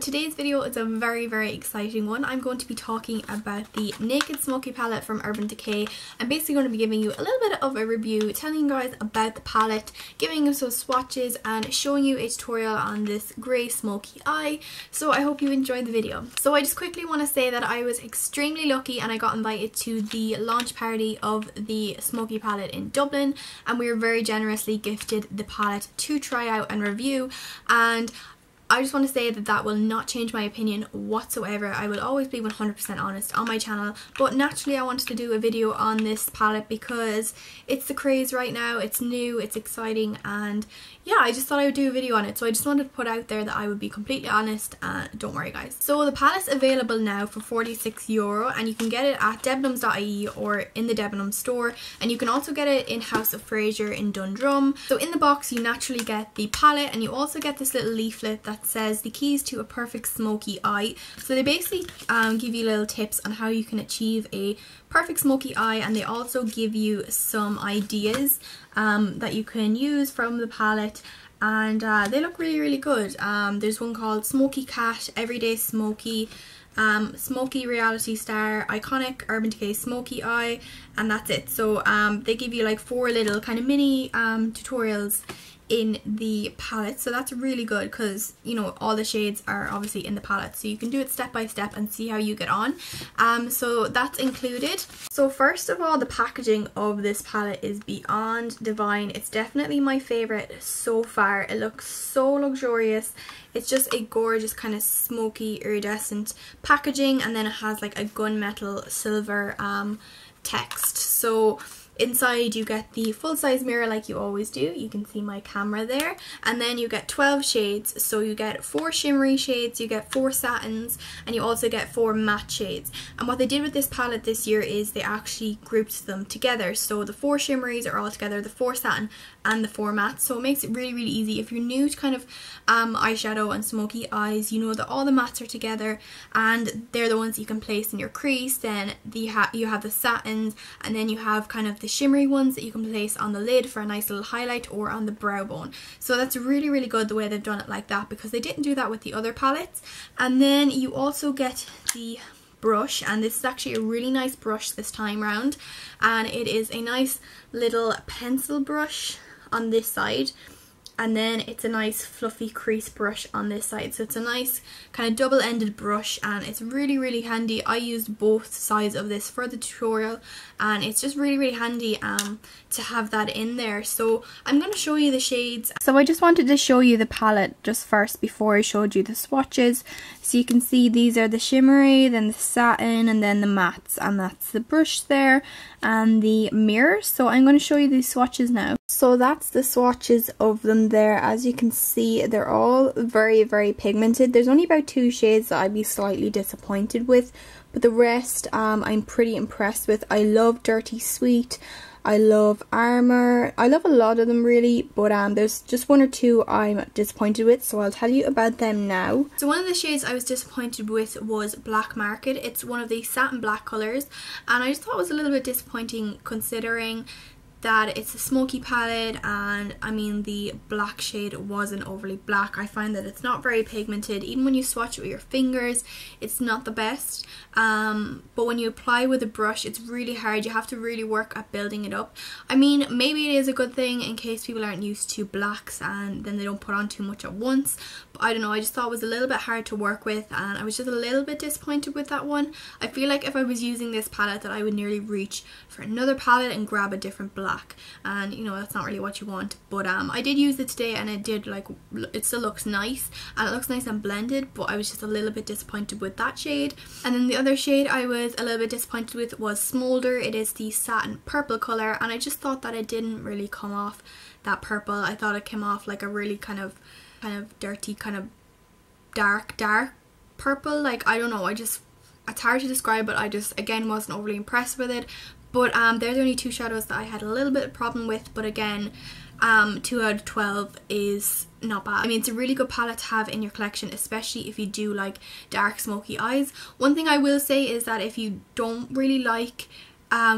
today's video is a very exciting one. I'm going to be talking about the Naked Smoky palette from Urban Decay. I'm basically going to be giving you a little bit of a review, telling you guys about the palette, giving you some swatches and showing you a tutorial on this grey smoky eye. So I hope you enjoyed the video. So I just quickly want to say that I was extremely lucky and I got invited to the launch party of the Smoky palette in Dublin, and we were very generously gifted the palette to try out and review, and I just want to say that that will not change my opinion whatsoever. I will always be 100% honest on my channel, but naturally I wanted to do a video on this palette because it's the craze right now, it's new, it's exciting, and yeah, I just thought I would do a video on it. So I just wanted to put out there that I would be completely honest, don't worry guys. So the palette's available now for €46 and you can get it at debenhams.ie or in the Debenhams store, and you can also get it in House of Fraser in Dundrum. So in the box you naturally get the palette and you also get this little leaflet that says the keys to a perfect smoky eye. So they basically give you little tips on how you can achieve a perfect smoky eye, and they also give you some ideas that you can use from the palette, and they look really good. There's one called Smoky Cat, Everyday Smoky, Smoky Reality Star, Iconic Urban Decay Smoky Eye, and that's it. So they give you like 4 little kind of mini tutorials in the palette, so that's really good because, you know, all the shades are obviously in the palette, so you can do it step by step and see how you get on. So that's included. So first of all, the packaging of this palette is beyond divine. It's definitely my favorite so far. It looks so luxurious. It's just a gorgeous kind of smoky iridescent packaging, and then it has like a gunmetal silver text. So inside you get the full-size mirror like you always do. You can see my camera there, and then you get 12 shades. So you get 4 shimmery shades, you get 4 satins, and you also get 4 matte shades. And what they did with this palette this year is they actually grouped them together. So the 4 shimmeries are all together, the 4 satin and the 4 mattes. So it makes it really easy. If you're new to kind of eyeshadow and smoky eyes, you know that all the mattes are together and they're the ones you can place in your crease. Then you have the satins, and then you have kind of the shimmery ones that you can place on the lid for a nice little highlight or on the brow bone. So that's really good the way they've done it like that, because they didn't do that with the other palettes. And then you also get the brush, and this is actually a really nice brush this time round, and it is a nice little pencil brush on this side, and then it's a nice fluffy crease brush on this side. So it's a nice kind of double-ended brush, and it's really handy. I used both sides of this for the tutorial, and it's just really handy to have that in there. So I'm going to show you the shades. So I just wanted to show you the palette just first before I showed you the swatches. So you can see these are the shimmery, then the satin, and then the mattes, and that's the brush there and the mirror. So I'm going to show you these swatches now. So that's the swatches of them there. As you can see, they're all very pigmented. There's only about 2 shades that I'd be slightly disappointed with, but the rest I'm pretty impressed with. I love Dirty Sweet, I love Armour, I love a lot of them really, but there's just 1 or 2 I'm disappointed with, so I'll tell you about them now. So one of the shades I was disappointed with was Black Market. It's one of the satin black colours, and I just thought it was a little bit disappointing considering that it's a smoky palette, and I mean the black shade wasn't overly black. I find that it's not very pigmented. Even when you swatch it with your fingers, it's not the best, but when you apply with a brush, it's really hard. You have to really work at building it up. I mean, maybe it is a good thing in case people aren't used to blacks and then they don't put on too much at once, but I don't know, I just thought it was a little bit hard to work with, and I was just a little bit disappointed with that one. I feel like if I was using this palette that I would nearly reach for another palette and grab a different black, and you know that's not really what you want. But I did use it today, and it did, like, it still looks nice, and it looks nice and blended, but I was just a little bit disappointed with that shade. And then the other shade I was a little bit disappointed with was Smolder. It is the satin purple colour, and I just thought that it didn't really come off that purple. I thought it came off like a really kind of dirty, kind of dark purple. Like, I don't know, it's hard to describe, but I just again wasn't overly impressed with it. But they're the only 2 shadows that I had a little bit of problem with, but again, 2 out of 12 is not bad. I mean, it's a really good palette to have in your collection, especially if you do like dark smoky eyes. One thing I will say is that if you don't really like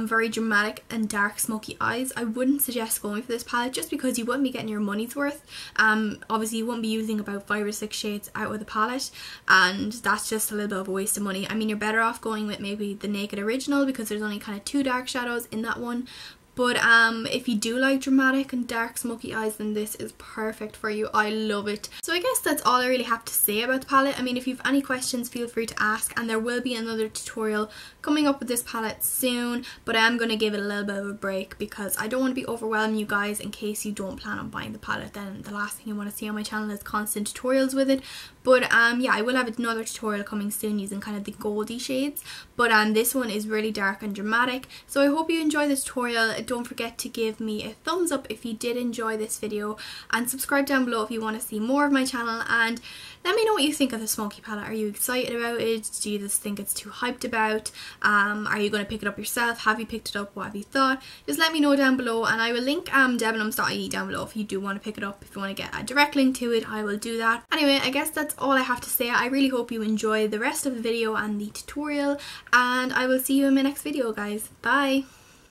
very dramatic and dark smoky eyes, I wouldn't suggest going for this palette, just because you wouldn't be getting your money's worth. Obviously you wouldn't be using about 5 or 6 shades out of the palette, and that's just a little bit of a waste of money. I mean, you're better off going with maybe the Naked Original, because there's only kind of 2 dark shadows in that one. But if you do like dramatic and dark smoky eyes, then this is perfect for you. I love it. So I guess that's all I really have to say about the palette. I mean, if you have any questions, feel free to ask, and there will be another tutorial coming up with this palette soon, but I am going to give it a little bit of a break because I don't want to be overwhelming you guys in case you don't plan on buying the palette. Then the last thing you want to see on my channel is constant tutorials with it. But yeah, I will have another tutorial coming soon using kind of the goldy shades, but this one is really dark and dramatic. So I hope you enjoy this tutorial. Don't forget to give me a thumbs up if you did enjoy this video, and subscribe down below if you want to see more of my channel, and let me know what you think of the Smoky palette. Are you excited about it? Do you just think it's too hyped about? Are you going to pick it up yourself? Have you picked it up? What have you thought? Just let me know down below, and I will link debenhams.ie down below if you do want to pick it up. If you want to get a direct link to it, I will do that. Anyway, I guess that's all I have to say. I really hope you enjoy the rest of the video and the tutorial, and I will see you in my next video, guys. Bye!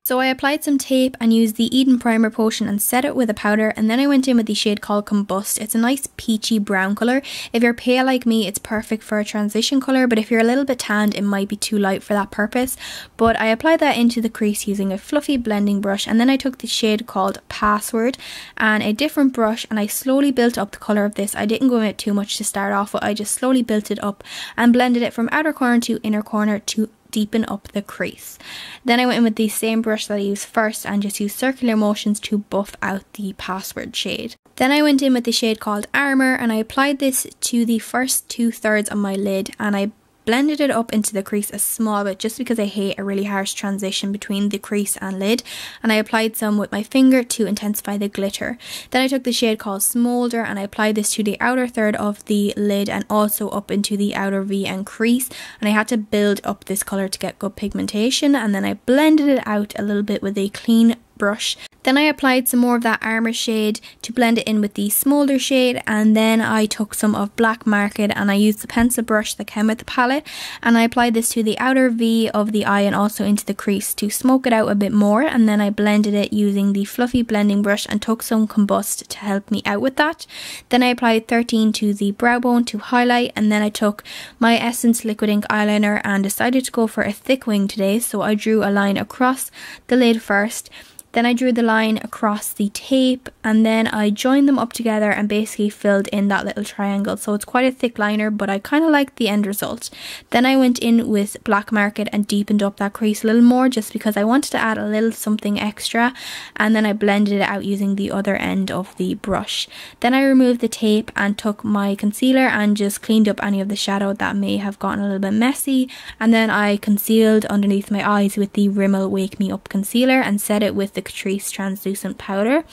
So I applied some tape and used the Eden primer potion and set it with a powder, and then I went in with the shade called Combust. It's a nice peachy brown colour. If you're pale like me, it's perfect for a transition colour, but if you're a little bit tanned, it might be too light for that purpose. But I applied that into the crease using a fluffy blending brush, and then I took the shade called Password and a different brush, and I slowly built up the colour of this. I didn't go in it too much to start off with, I just slowly built it up and blended it from outer corner to inner corner to deepen up the crease. Then I went in with the same brush that I used first and just used circular motions to buff out the Password shade. Then I went in with the shade called Armour, and I applied this to the first 2/3 of my lid, and I blended it up into the crease a small bit just because I hate a really harsh transition between the crease and lid, and I applied some with my finger to intensify the glitter. Then I took the shade called Smolder and I applied this to the outer third of the lid and also up into the outer V and crease, and I had to build up this colour to get good pigmentation, and then I blended it out a little bit with a clean brush. Then I applied some more of that Armour shade to blend it in with the Smolder shade, and then I took some of Black Market and I used the pencil brush that came with the palette, and I applied this to the outer V of the eye and also into the crease to smoke it out a bit more, and then I blended it using the fluffy blending brush and took some Combust to help me out with that. Then I applied 13 to the brow bone to highlight, and then I took my Essence Liquid Ink eyeliner and decided to go for a thick wing today, so I drew a line across the lid first. Then I drew the line across the tape, and then I joined them up together and basically filled in that little triangle. So it's quite a thick liner, but I kind of like the end result. Then I went in with Black Market and deepened up that crease a little more just because I wanted to add a little something extra, and then I blended it out using the other end of the brush. Then I removed the tape and took my concealer and just cleaned up any of the shadow that may have gotten a little bit messy, and then I concealed underneath my eyes with the Rimmel Wake Me Up concealer and set it with the Catrice translucent powder.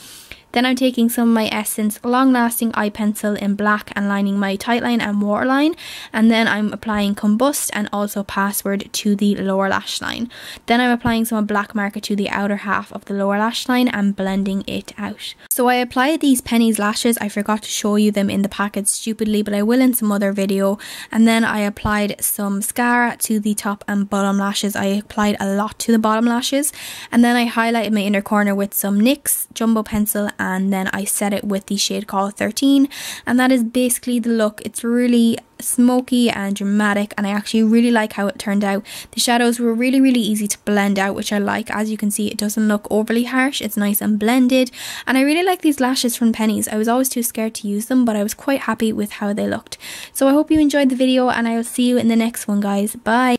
Then I'm taking some of my Essence Long Lasting Eye Pencil in black and lining my tight line and waterline, and then I'm applying Combust and also Password to the lower lash line. Then I'm applying some Black Market to the outer half of the lower lash line and blending it out. So I applied these Penneys lashes. I forgot to show you them in the packet stupidly, but I will in some other video. And then I applied some mascara to the top and bottom lashes. I applied a lot to the bottom lashes, and then I highlighted my inner corner with some NYX Jumbo Pencil, and then I set it with the shade called 13, and that is basically the look. It's really smoky and dramatic, and I actually really like how it turned out. The shadows were really easy to blend out, which I like. As you can see, it doesn't look overly harsh, it's nice and blended, and I really like these lashes from Penneys. I was always too scared to use them, but I was quite happy with how they looked. So I hope you enjoyed the video, and I will see you in the next one, guys. Bye!